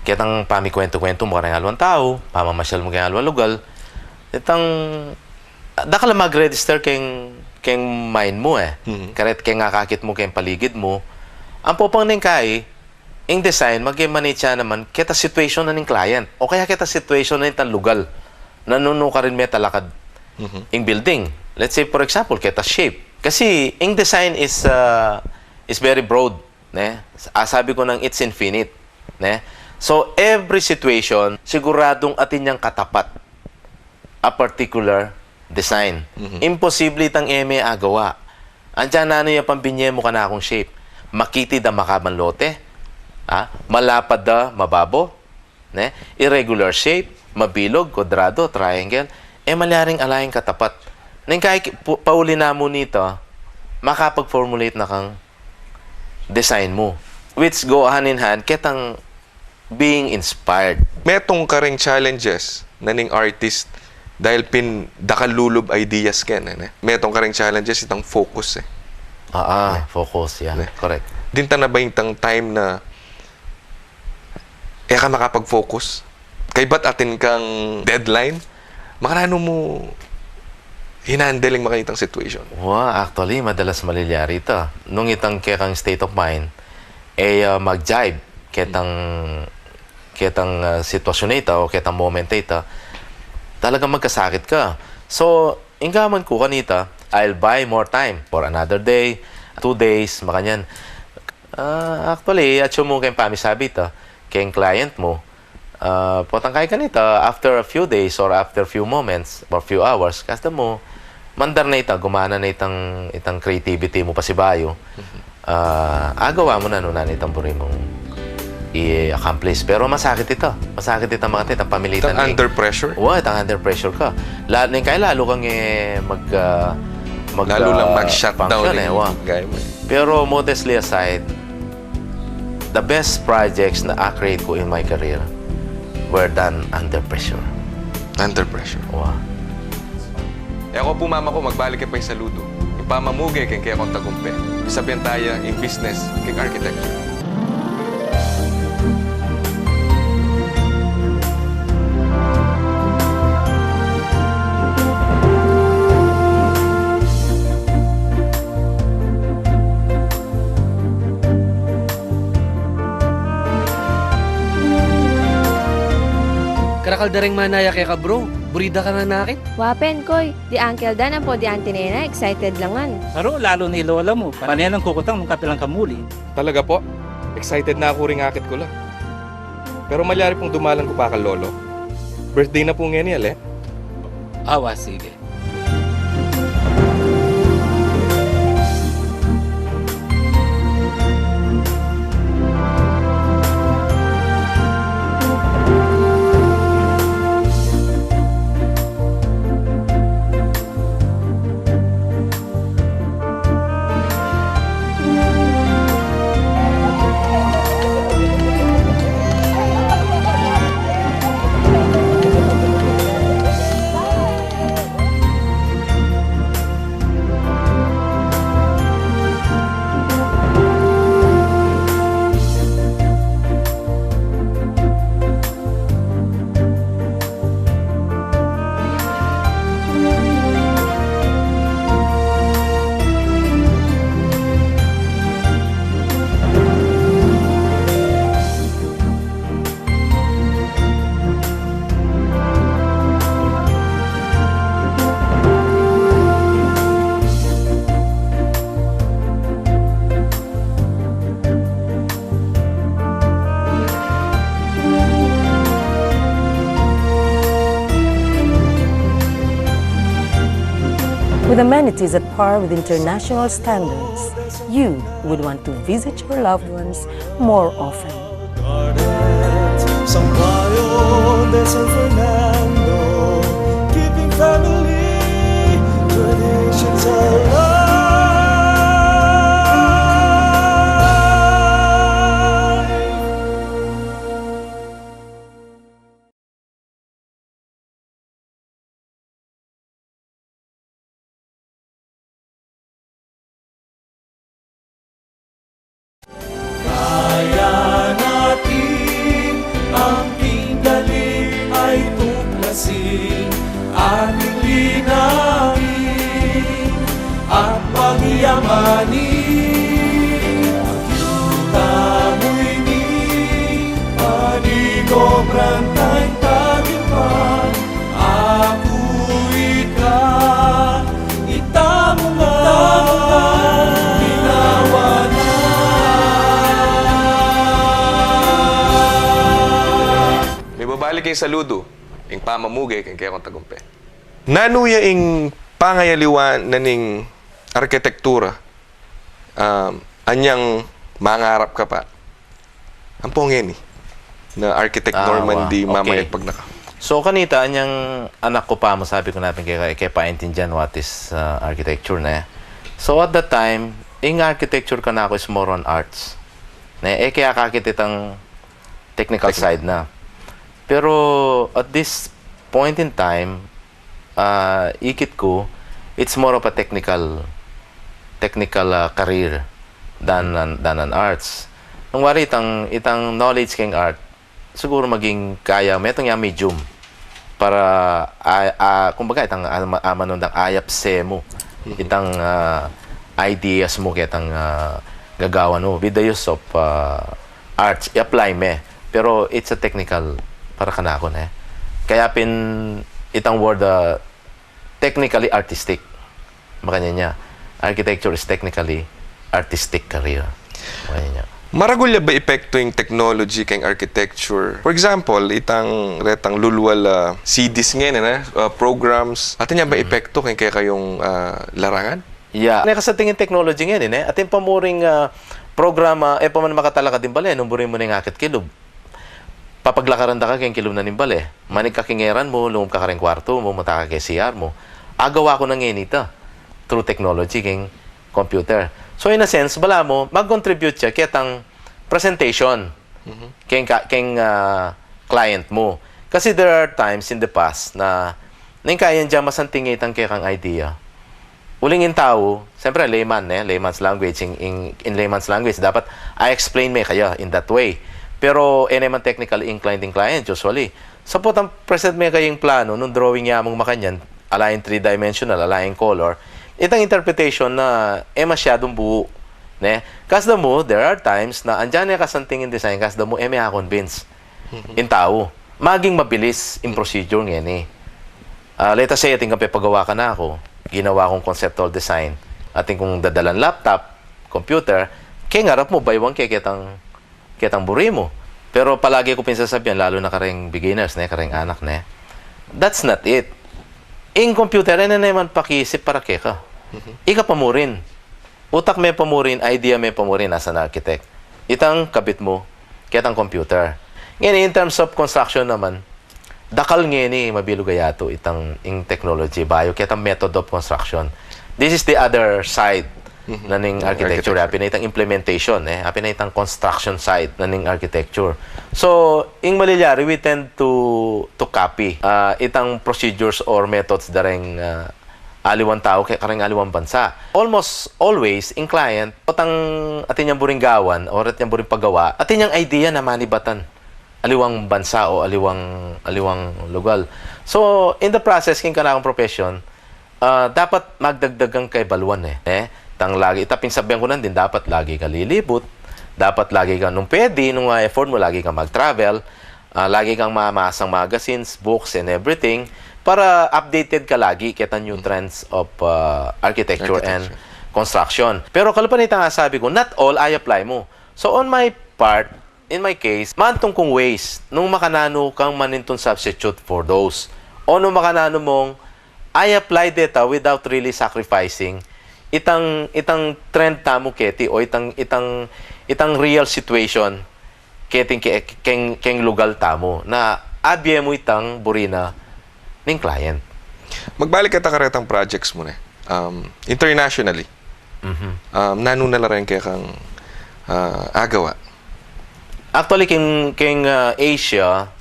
Ketang pamikwento-kwento mo karang alwan tao, pamamasyal mo kayang alwan lugal, itang, da ka lang mag-register keng mind mo, eh. Karet keng ngakakit mo keng paligid mo. Ang popang ning kai, in design, mag-manage siya naman kita situation na ng client. O kaya kita situation na ng lugal. Nanuno ka rin may talakad in building. Let's say, for example, kita shape. Kasi, in design is very broad. Ne? Sabi ko nang it's infinite. Ne? So, every situation, siguradong atin niyang katapat a particular design. Imposible itang agawa. Andiyan na ano yung pambinye mo ka na akong shape. Makiti da makaban lote. Malapad da mababo, ne? Irregular shape, mabilog, kwadrado, triangle, malyaring alayang katapat. Nang kahit pauli na mo nito, makapag-formulate na kang design mo. Which go hand in hand, ketang being inspired. Metong kareng challenges na ning artist dahil dakalulub ideas ken, ne? Metong kareng challenges itang focus, eh. Focus, yeah. Ne? Correct. Dinta na ba yung time na ka makapag-focus? Kay ba't atin kang deadline? Makarano mo hinandeling makitang situation? Actually, madalas malilyari ito. Nung itang kekang state of mind, mag-jibe ketang sitwasyon ito o ketang moment ito, talagang magkasakit ka. So, inggaman ko kanita, I'll buy more time for another day, 2 days, makanyan. Actually, at mo kayong pamisabi ito, kayong client mo, potang kaya kanita, after a few days or after a few moments or few hours, kasta mo, mandar na ita, gumana na itang creativity mo pasibayo, agawa mo na na itang buri mong i-accomplish. Pero masakit ito. Masakit ito mga tita, pamilitan. Itang under pressure? Itang under pressure ka. Lalo kang lalo lang mag-shutdown. Pero modestly aside, the best projects na I-create ko in my career were done under pressure. Under pressure? Ako po mama ko, magbalik kayo pa yung saludo. Yung pamamugi, kaya akong tagumpe. Isabihan tayo in business, kay architecture. Karakaldaring manaya kay ka bro. Burida ka na nakit. Wapen koy, di uncle dan po di auntie nena, excited langan. Pero lalo ni lola mo, panayan ang kukutang mong kapilang kamuli. Talaga po? Excited na ako ring akit ko lang. Pero malyari pong dumalan ko pa ka lolo. Birthday na po ngayon eh. Sige. with amenities at par with international standards, you would want to visit your loved ones more often. Sampaio de San Fernando, keeping family traditions alive. Kaya natin ang pinggaling ay tuklasin, ating linangin at pagyamanin. Ang yuta mo'y ni panigobran tayong tagipan. Ako, ikaw, itamo nga, ginawa na. May babalik kay saludo, ing pamamugay kay kaya kong tagumpe. Nanuya ing pangayaliwan na ning arkitektura, anyang mangarap ka pa. Ang pongeni na architect Normandy wow. Okay. mamayag pag naka. So kanita, anyang anak ko pa, masabi ko natin kaya paintindihan what is architecture na. So at that time, ing architecture ka na ako is more on arts. Kaya kakititang technical side na. Pero at this point in time, ikit ko, it's more of a technical career than an arts. Nung wari itang knowledge keng art, siguro maging kaya metong yung medium para kumbaga itang manundang ayap se mo itang ideas mo kitang gagawan mo with the use of arts i-apply me pero it's a technical para kanako na kaya itang word technically artistic makanya niya architecture is technically artistic career makanya niya. Maragulya ba epekto yung technology kay architecture? For example, retang lulwal CDs ngayon na programs. Atin niya ba epekto kay kayong larangan? Yeah. Kasi tingin technology ngayon atin pamuring programa paman makatalaka din bale nung burin mo ning akit kilub. Papaglakaran da ka kay kilub na ning bale. Manik ka kingeran mo, lungop ka ring kwarto mo, mata ka kay CR mo. Agawa ko nang ngenita through technology kay computer. So in a sense, bala mo, mag-contribute siya kitang presentation keng client mo. Kasi there are times in the past na kaya dyan masantingitang kang idea. Ulingin tao, siyempre layman's language. In layman's language, dapat I explain me kaya in that way. Pero naman technically inclined in client, usually. Sapot ang present me kayong plano, nung drawing niya mong makanyan, alayin 3-dimensional, alayin color, itang interpretation na masyadong buo. Kasda mo, there are times na andyan na kasanting in design, kasda mo may convince in tao. Maging mabilis in procedure ngayon let us say, ating kapipagawa ka na ako, ginawa kong conceptual design, ating kong dadalan laptop, computer, kaya ngarap mo, baywang kitang buri mo. Pero palagi ko pinsasabihan, lalo na kareng beginners, kareng anak, that's not it. In computer, na naman pakisip para ka. Ika pamurin. Utak may pamurin, idea may pamurin as an architect. Itang kabit mo, kitang computer. Ngayon, in terms of construction naman, dakal ngayon mabilugayato itang technology, bayo, kitang method of construction. This is the other side na ning architecture. Happy na itang implementation, happy na itang construction side na ning architecture. So, ing malilyari, we tend to copy itang procedures or methods dareng aliwan tao kay kareng aliwan bansa. Almost always in client otang atin yang buring gawan or atin yang buring paggawa atin yang idea na manibatan aliwang bansa o aliwang lugal. So in the process king kanang profession dapat magdagdagang kay baluan tang lagi itapin sabihan ko nan din dapat lagi ka lilibot, dapat lagi ka nung pwede nung effort mo lagi ka mag-travel, lagi kang mamasang magazines, books and everything para updated ka lagi kita new trends of architecture and construction. Pero kalapanitan nga sabi ko, not all I apply mo. So on my part, in my case, mantong kong ways nung makanano kang manintong substitute for those. O nung makanano mong I applied it without really sacrificing itang trend tamo keti o itang real situation keng lugal tamo na abye mo itang burina ning client. Magbalik ka karetang projects mo na. Internationally. Nano na rin kaya kang agawa? Actually, king Asia,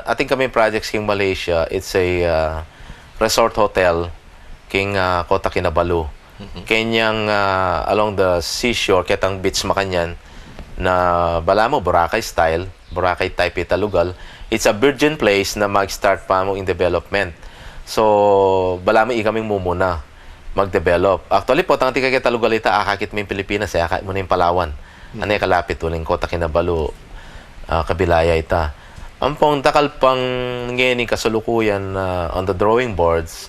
ating kami projects king Malaysia, it's a resort hotel king Kota Kinabalu. Kenyang along the seashore, ketang beach Makanyan, na bala mo, Boracay style, Boracay type italugal. It's a virgin place na mag-start pa mo in development. So, bala mo ikaming mumuna mag-develop. Actually po, tang tika kita lugal ita, akakit mo yung Pilipinas, akakit mo na yung Palawan. Ano yung kalapit uling Kota Kinabalu, kabilaya ita. Ang pong takal pang ngayon kasulukuyan on the drawing boards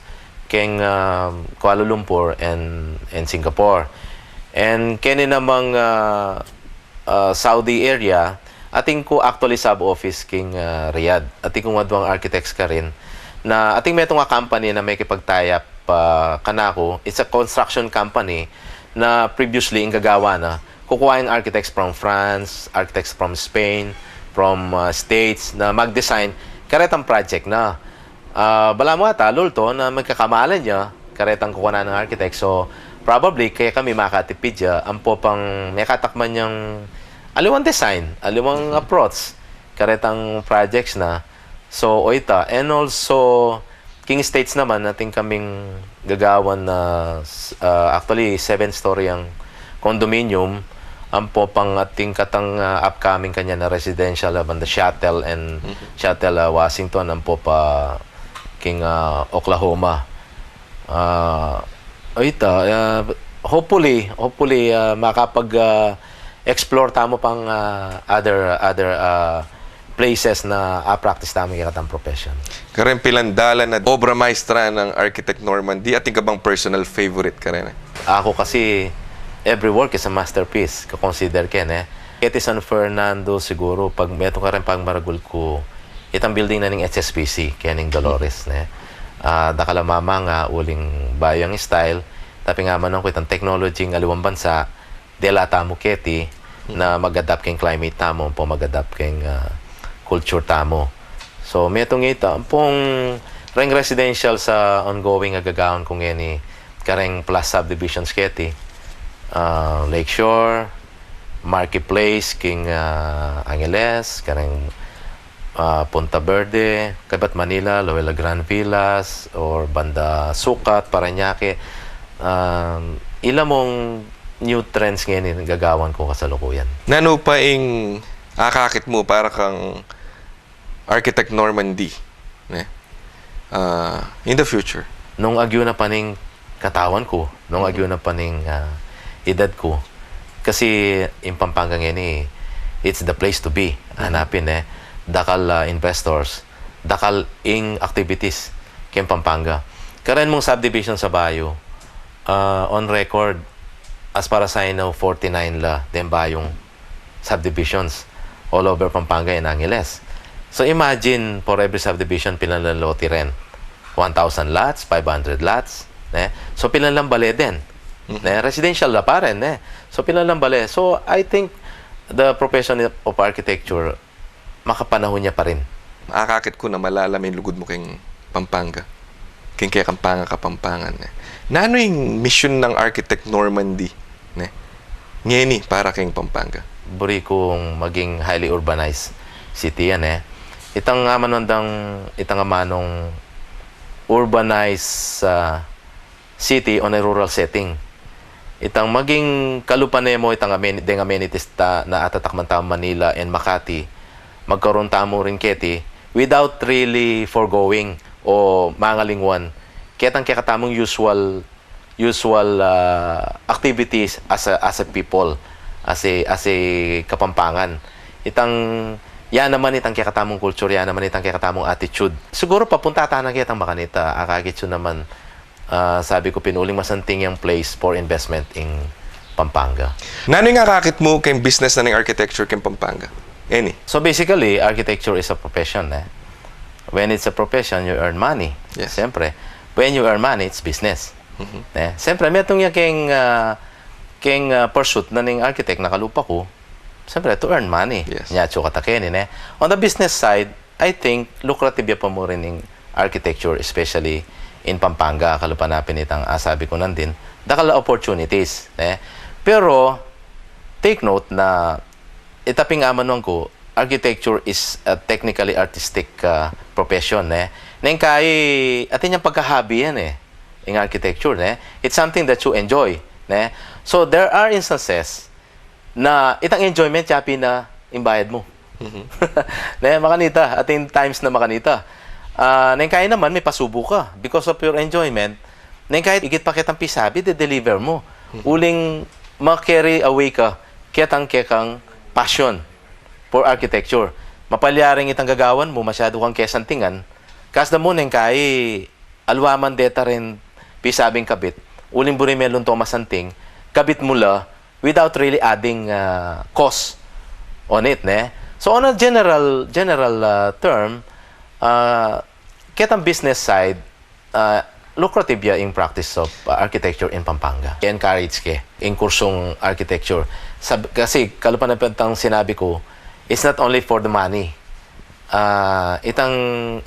keng Kuala Lumpur and Singapore. And kini namang Saudi area, ating ko actually sub-office king Riyadh. Ating kong wadwang architects ka rin na ating metong nga company na may kipagtayap kanako. It's a construction company na previously ingagawa na kukuha yung architects from France, architects from Spain, from States na mag-design karetang project na bala mo ata lulto na magkakamalan niya karetang kukuha na ng architect. So probably kaya kami makatipid ya ang po pang may katakman niyang aliwang design, aliwang approach karetang projects na. So oita, and also King States naman natin kaming gagawan na actually 7-story ang condominium. Ang po pang ating katang upcoming kanya na residential banda Seattle and Seattle, Washington. Ang po pa King Oklahoma. Hopefully makapag explore tamo pang other places na practice tamo yung katang profession. Karen pilandala na obra maestra ng Architect Normandy. Ating ka bang personal favorite ka rin? Ako kasi every work is a masterpiece. Kakonsider ken Iti San Fernando siguro pag meto ka rin pang maragul ko itang building na ning HSBC kening Dolores dakala mama nga uling bayang style tapi nga man ko itang technology ng aliwang bansa dela tamo keti na mag-adapt keng climate tamo po mag-adapt keng culture tamo. So metong ita pong ring residential sa ongoing agagawon kung any kareng plus subdivisions keti Lakeshore, Marketplace, King Angeles, kareng Punta Verde, Kabat Manila, Loyola Grand Villas, or Banda Sukat, Parañaque. Ilang mong new trends ngayon gagawan ko kasalukuyan. Nano pa ing akakit mo para kang Architect Normandy in the future? Nung agyo na paning katawan ko, nung agyo na paning edad ko, kasi in Pampanga ngayon it's the place to be. Hanapin dakal investors, dakal ing activities kay Pampanga. Karen mong subdivision sa Bayo, on record, as para sa ino, 49 la den Bayong subdivisions all over Pampanga and Angeles. So imagine, for every subdivision, pilan lang loti ren? 1,000 lots, 500 lots. So pilan lang bale din. Residential na pa rin. So pilan lang bale. So I think the profession of architecture, makapanahon niya pa rin. Akakit ko na malalamin lugod mo keng Pampanga. Keng kaya Kampanga Kapampangan. Nano yung mission ng Architect Normandy? Ngeni para keng Pampanga. Buri kong maging highly urbanized city yan Itang manong urbanized city on a rural setting. Itang maging kalupanemo itang amenities na atatakman tao Manila and Makati, magkaroon tamo rin keti without really foregoing o mangalingwan ketang kakatamong usual activities as a people, as a Kapampangan. Yan naman itang kakatamong culture, yan naman itang kakatamong attitude. Siguro papunta tayo kitang makanita, akagitso naman sabi ko pinuling masanting yung place for investment in Pampanga. Nano yung akakit mo keng business na ng architecture keng Pampanga? So basically, architecture is a profession. When it's a profession, you earn money. Yes. Siyempre. when you earn money, it's business. Siyempre, may itong yung pursuit na ng architect na kalupa ko, siyempre, to earn money. Yes. Nyacho katakenin eh. On the business side, I think, lucrative pa mo rin ng architecture, especially in Pampanga, kalupa na pinitang sabi ko nandin, dakala opportunities. Pero, take note na itaping amanon ko, architecture is a technically artistic profession. Neng kay atin yung pagkahabi yan in architecture. It's something that you enjoy. So, there are instances na itang enjoyment yapi na imbayad mo. Makanita, atin times na makanita. Neng kaya naman, may pasubo ka. Because of your enjoyment, neng kaya igit pa kitang pisabi, de-deliver mo. Uling ma-carry away ka, kekang passion for architecture. Mapalyaring itang gagawan mo, masyado kang kesantingan. Kasda mo neng kaya, alwaman deta rin pisabing kabit. Uling buri melon to masanting, kabit mula without really adding cost on it. So on a general term, ketang business side, lucrative ya in practice of architecture in Pampanga. I-encourage ke in kursong architecture. Kasi kalupan na pantang sinabi ko, it's not only for the money. Itang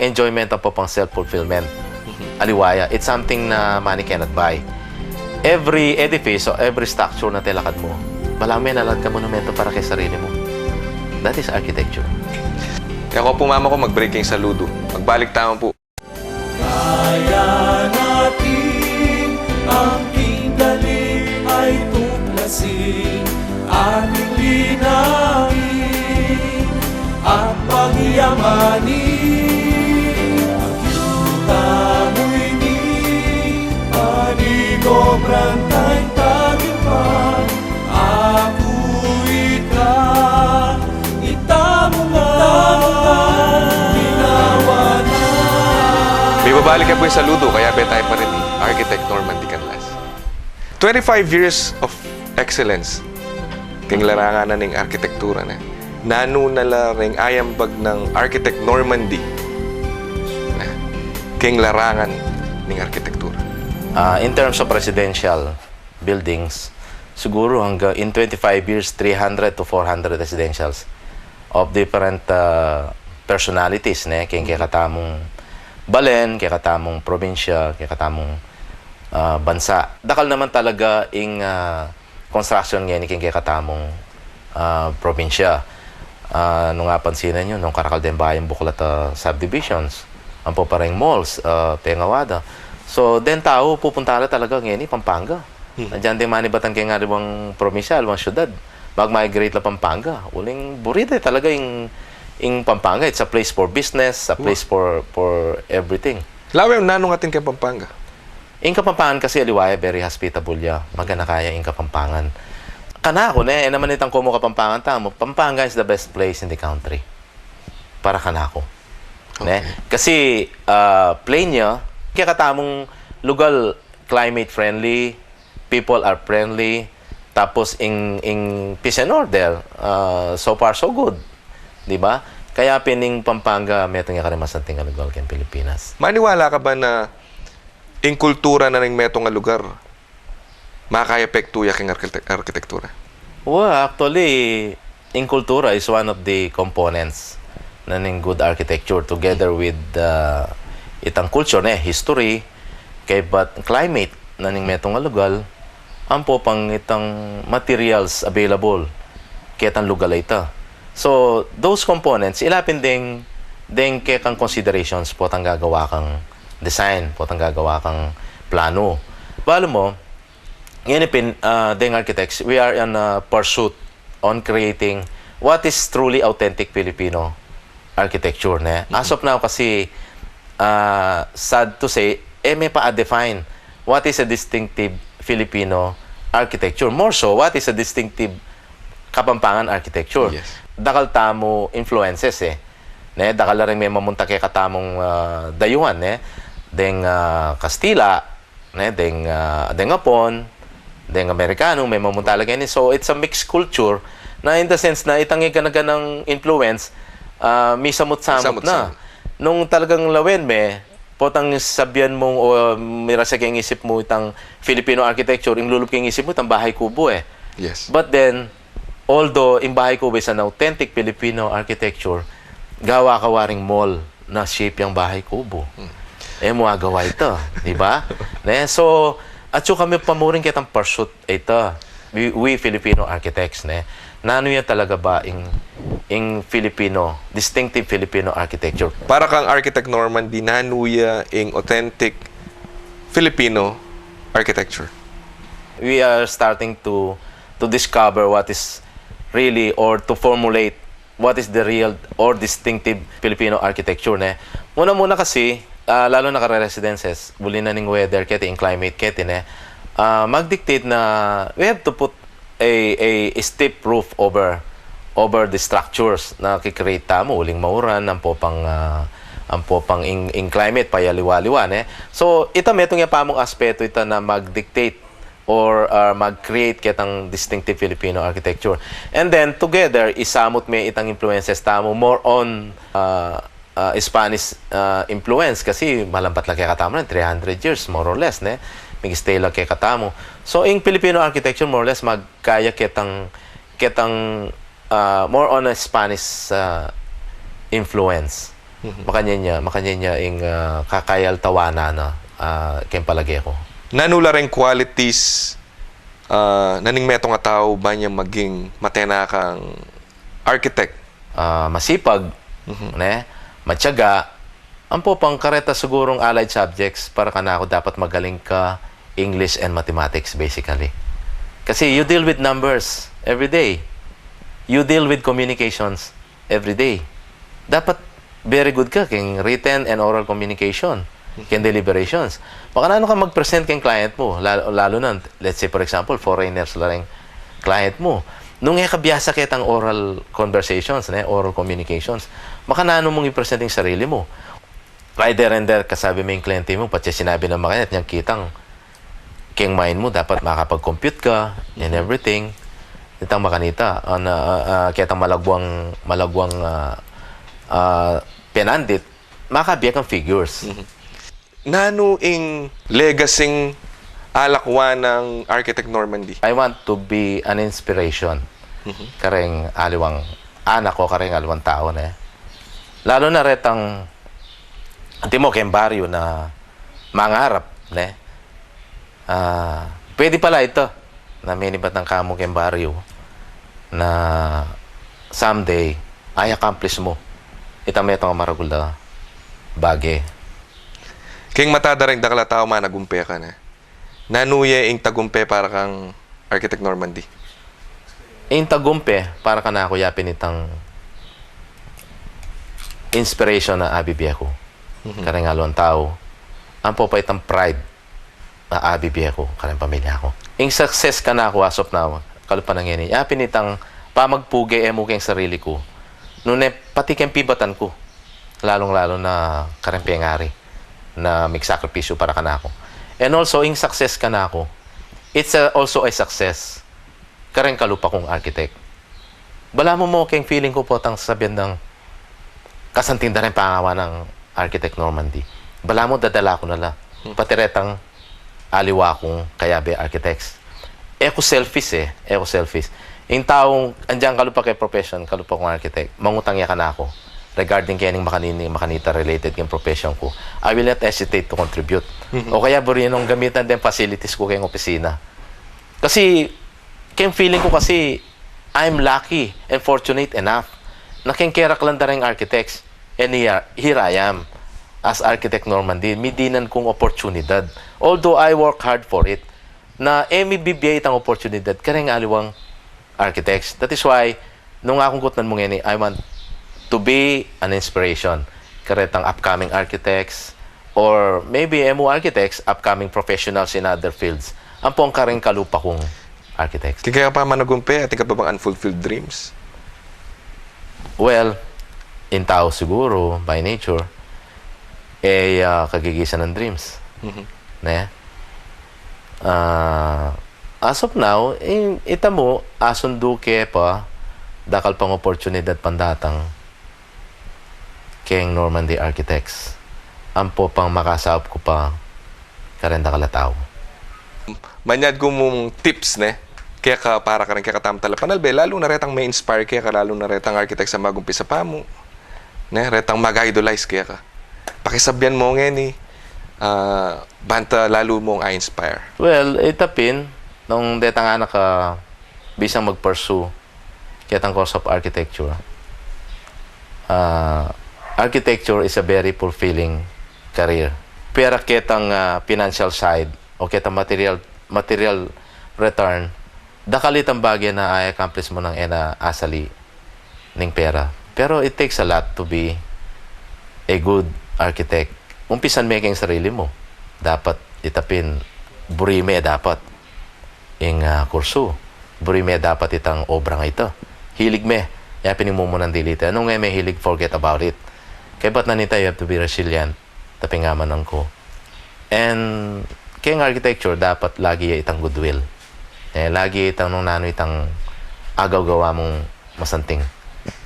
enjoyment of pang self-fulfillment. Aliwaya, it's something na money cannot buy. Every edifice or every structure na tilakad mo, malami nalad ka monumento para kay sarili mo. That is architecture. Kaya ako po mama ko mag-breaking saludo. Magbalik tama po. Kaya natin ang pinggaling ay tuklasin, ating linangin at pagyamanin. Ang yuta mo'y di panigobran tayong tagipan. Ako ikaw, itamo nga, ginawa na. May babalik ka po yung saludo, kaya tayo pa rin ni Architect Norman D. Canlas. 25 years of excellence. King larangan na ng arkitektura na. Nanunala ring ayambag ng Architect Norman D. Na. King larangan ng arkitektura. In terms of residential buildings, siguro hanggang in 25 years, 300 to 400 residentials of different personalities. Kaya katamong balen, kaya katamong probinsya, kaya katamong bansa. Dakal naman talaga in construction ngayon kaya katamong probinsya. Nung nga pansinan nyo, nung Karakalden Bayan Buklat subdivisions, ang po parang malls, Pengawada. So, den tao, pupunta na talaga ngayon, Pampanga. Nandiyan din manibatan kaya nga rin probinsya, alwang syudad. Mag-migrate la Pampanga. Uling burida talaga yung Pampanga. It's a place for business, a place for everything. Lawa yung nanong atin kay Pampanga. In Kapampangan kasi aliwaya, very hospitable ya. Magana kaya in Kapampangan. Kanako naman itang kumo Kapampangan tamo. Pampanga is the best place in the country. Para kanako. Okay. Kasi plain niya, kaya katamong lugar climate friendly, people are friendly, tapos in peace and order, so far so good. Di ba? Kaya pining Pampanga, metong nga karimasanting nga lugar kayong Pilipinas. Maniwala ka ba na in kultura na ng metong nga lugar, makaka-epekto yaking arkitektura? Well, actually, in kultura is one of the components na ng good architecture together with itang culture, history, kay but climate na ng metong nga lugar, ang po pang itang materials available kaya itang lugar ita. So, those components, ilapin din kaya kang considerations po tang gagawa kang design, po tang gagawa kang plano. Balo mo, ngayon ding architects, we are in a pursuit on creating what is truly authentic Filipino architecture. As of now kasi, sad to say, may pa-define what is a distinctive Filipino architecture. More so, what is a distinctive Kapampangan architecture. Yes. Dakal tamo influences dakal rin may mamunta kay katamong dayuhan deng Kastila, deng Hapon, deng Amerikano may mamunta lagi ni. So it's a mixed culture na in the sense na itangi ka na ng influence may samot-samot na. Nung talagang lawen potang sabihan mong o mira sa keng isip mo itang Filipino architecture, yung lulup keng isip mo itang bahay kubo eh. Yes. But then, although yung bahay kubo is an authentic Filipino architecture, gawa ka waring mall na shape yung bahay kubo. Mo agawa ito, di ba? So, at so kami pamuring kitang pursuit ito. We Filipino architects, nano yan talaga ba in Filipino, distinctive Filipino architecture? Para kang Architect Normandy, nanuya in authentic Filipino architecture. We are starting to discover what is really, or to formulate what is the real or distinctive Filipino architecture. Muna kasi, lalo na ka-residences, muli na ning weather, kaya in climate, kaya mag-dictate na we have to put a steep roof over the structures na kikreate mo, uling mauran, ang popang in climate, payaliwa-liwa. So, ito metong yung pamong aspeto ito na mag-dictate or mag-create kitang distinctive Filipino architecture. And then, together, isamot may itang influences tamo more on Spanish influence kasi malampat lang kaya katamo ng 300 years, more or less. May stay lang kaya katamo. So, in Filipino architecture, more or less, magkaya kitang more on a Spanish influence. Makanya niya yung kakayal tawana na kayong palagay ko. Nanula rin qualities naning metong nga tao ba niya maging matenakang architect? Masipag, matyaga, ang po pang kareta sigurong allied subjects para ka na ako dapat magaling ka English and mathematics basically. Kasi you deal with numbers every day. You deal with communications every day. Dapat very good ka keng written and oral communication, keng deliberations. Baka na ka mag-present keng client mo, lalo na, let's say for example, foreigners lang client mo. Nung kabiyasa kitang oral conversations, oral communications, baka na mong i-present yung sarili mo. Rider and there, kasabi mo yung kliyente mo, pati sinabi ng mga niyang kitang keng mind mo, dapat makapag-compute ka and everything. Itang makanita, kitang malagwang penandit, makabiyak ang figures. Nano ing legacy alakwa ng Architect Normandy? I want to be an inspiration. Kareng aliwang anak ko, kareng aliwang tao lalo na retang antimo kayong baryo na mangarap pwede pala ito na minibat ng kamo kayong baryo na someday ay accomplish mo itang metong maragula bagay. Keng matada rin dakala tao managumpe ka nanuya ing tagumpe para kang Architect Normandy? Ing tagumpe para ka na ako yapin itang inspiration na abibiyako. Karengalon tao. Ang po pa itang pride na abibiyako, kareng pamilya ko. Ing success ka na ako as of now, kalupan ng yan. Yapin itang pamagpugay mo keng sarili ko. Nune pati keng pibatan ko. Lalong-lalo na kareng pengari na may sakripisyo para ka na ako. And also, ing success ka na ako, it's also a success. Kareng kalupa kong architect. Bala mo keng feeling ko po tang sabihan ng kasantinda rin pangawa ng Architect Normandy. Bala mo dadala ko nala. Patiretang aliwa kong kayabe architects. Eko selfish Eko selfish. Yung taong, andyan kalupa kay profession, kalupa kong architect, mangutang ya ka na ako regarding kaya makanita related yung profession ko. I will not hesitate to contribute. O kaya burinong gamitan din facilities ko kayong opisina. Kasi, kayong feeling ko kasi, I'm lucky and fortunate enough na kengkerak lang darang architects. And here I am as Architect Normandy. Midinan kong oportunidad. Although I work hard for it, na bibigay itang oportunidad kareng aliwang architects. That is why, nung akong kutnan mo ngayon, I want to be an inspiration. Karetang upcoming architects, or maybe MO architects, upcoming professionals in other fields. Ang pong kareng kalupa kong architects. Kaya pa managumpe, ating ka pa bang unfulfilled dreams? Well, in tao siguro, by nature, kagigisan ng dreams. As of now, ita mo, asunduke pa, dakal pang oportunidad pandatang keng Normandy Architects. ampo pang makasaop ko pa karenda kalataw. Manyad ko mong tips, ne? Kaya ka, para ka rin kaya katam talapanalbe, lalo na retang may inspire kaya ka, lalo na retang architect sa magumpisa pa mo. Ne? Retang mag-idolize kaya ka. Pakisabyan mo ngayon banta lalo mong i-inspire. Well, itapin, nung deta nga naka bisang mag-pursue kitang course of architecture. Architecture is a very fulfilling career. Pero kitang financial side o kitang material return, dakalitang bagay na i-accomplish mo ng asali ng pera. Pero it takes a lot to be a good architect. Umpisan making sarili mo. Dapat itapin, burime dapat yung kurso. Burime dapat itang obra nga ito. Hilig me. Yapin mo mo ng dilita. Anong may hilig, forget about it. Kaya ba't nanita, you have to be resilient. Tapingaman ang ko. And kaya architecture, dapat lagi itang goodwill. Lagi itang nung nano itang agaw-gawa mong masanting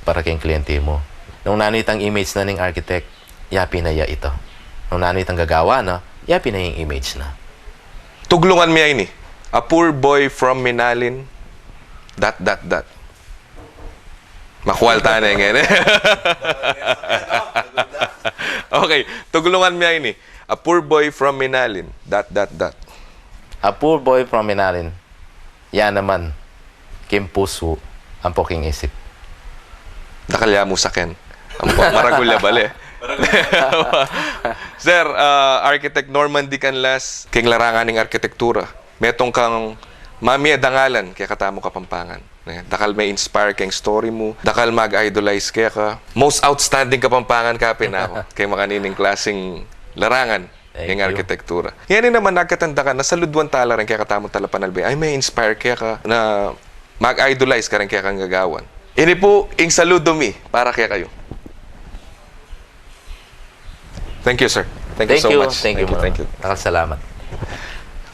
para kayong kliyente mo. Nung nano itang image na ng architect, yapi na ya ito. Nung nano itang gagawa na, yapi na yung image na. Tuglungan miya ini. A poor boy from Minalin, ... Makwalta na yung ngayon. Okay, tuglungan miya ini. A poor boy from Minalin, ... A poor boy from Minalin, yan naman, kim puso, ang poking isip. Nakalya mo sa ken. Maragulya bale. Sir, Architect Norman D. Canlas, king larangan ng arkitektura. Metong kang mami dangalan kaya katamo Kapampangan. Dakal may inspire kang story mo. Dakal mag-idolize kaya ka. Most outstanding Kapampangan kapin ako. Kay makanining klaseng larangan ng arkitektura. Yan din naman nagkatanda ka na sa Ludwan tala rin kaya katamo talapanalbe. Ay may inspire kaya ka na mag-idolize ka rin kaya kang gagawan. Ini po ing saludo mi para kaya kayo. Thank you, sir. Thank you so much. Thank you. Nakasalamat.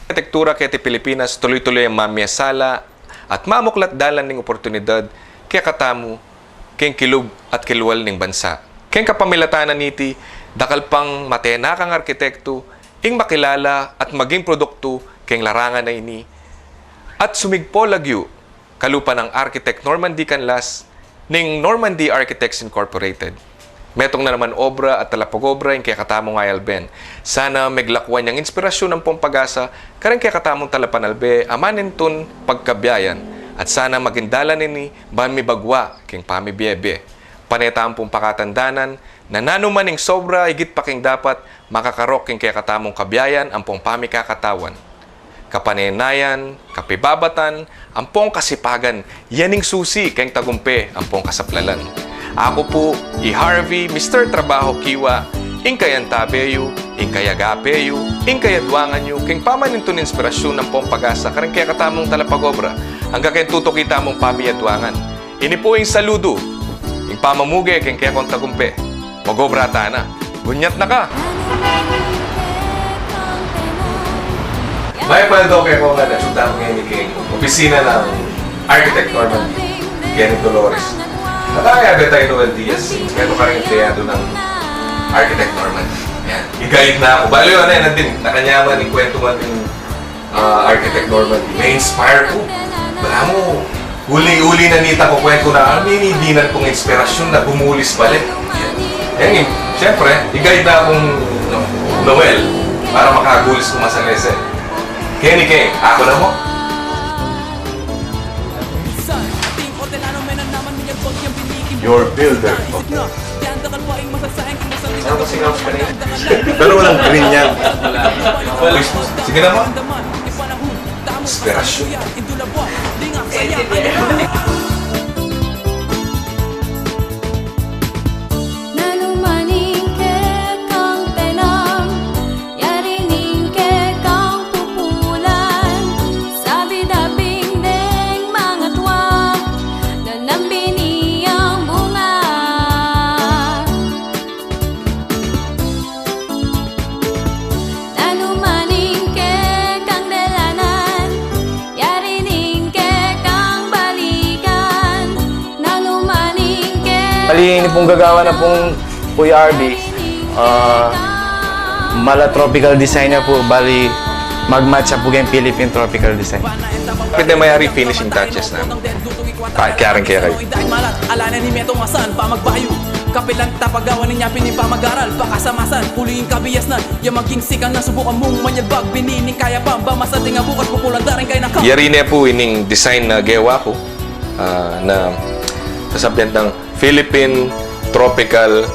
Arkitektura kaya ti Pilipinas, tuloy-tuloy ang mamiyasala at mamuklat dalan ng oportunidad kaya katamu, kaya kilug at kilwal ng bansa. Kaya kapamilatanan niti, dakal pang matenakang arkitekto, ing makilala at maging produkto kaya larangan na ini. At sumigpo lagyo, kalupa ng Architect Norman D. Canlas ng Norman D. Architects Incorporated. Metong na naman obra at talapag-obra yung kaya katamong ayalben. Sana meglakwan niyang inspirasyon ng pong-pag-asa karang kaya katamong talapanalbe amanin tun pagkabiyayan at sana magindalan nini bami bagwa king pamibiyebe. Paneta ang pong pakatandanan na nanuman ng sobra higit pa king dapat makakarok king kaya katamong kabiyayan ang pong pamikakatawan. Kapanenayan, kapibabatan, ang pong kasipagan, yaning susi kayong tagumpe ang pong kasaplalan. Ako po, Harvey, Mr. Trabaho Kiwa, ingkayan tabeyo, ingkayagapeyo, ingkayadwangan nyo, king pamanintun inspirasyon ng pong pag-asa, karang kaya katamong talapag-obra, hanggang kayong tutok kita mong pamiyadwangan. Ini po yung saludo, yung pamamuge, king kaya kong tagumpe. Mag-obra na. Gunyat na ka! May paldo kayo kung nasundan ko ngayon king opisina ng Architect Norman Kenny Dolores. Nakaya ba tayo Noel Diaz? Meron ka rin empleyado ng Architect Norman. Yan. I-guide na ako. Balo yun, nandun. Nakanyaman yung kwento man ng Architect Norman. May inspire ko. Wala mo. Uli-uli na nita ko kwento na minidinan kong inspirasyon na bumulis balik. Yan. Yan. Siyempre, i-guide na akong Noel para makagulis ko masalese. Kenny King, ako na mo. Your builder. Ano kasi nga ka rin? Pero walang green yan. Sige na mo. Inspirasyon. Bali, ini pong gagawa na pong Kuya RB. Mala tropical design niya po, bali mag-match po yung Philippine tropical design. Pwede mayari finishing touches na. Kaya rin kaya kayo. Alanan ni Metong asan pa magbayo. Kapilang tapagawa niya pinipamag-aral. Pakasamasan, puliing kabiyas na. Yung maging sikang na subukan mong manyalbag. Binining kaya pa ba masating nga bukas pupulan darin kayo na Yari niya po ining design na gawa ko na sasabihan ng Philippine Tropical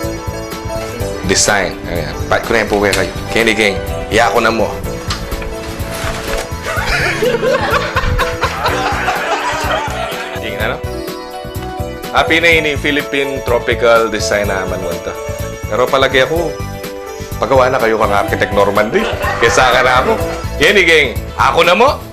Design. Ayan. Pat ko na yan po kayo. Kenny Gang, iya ko na mo. Yung ano? Happy na yun yung Philippine Tropical Design naman mo ito. Pero palagi ako, pagawa na kayo kang architect Normandy. Kesa ka na ako. Kenny Gang, ako na mo.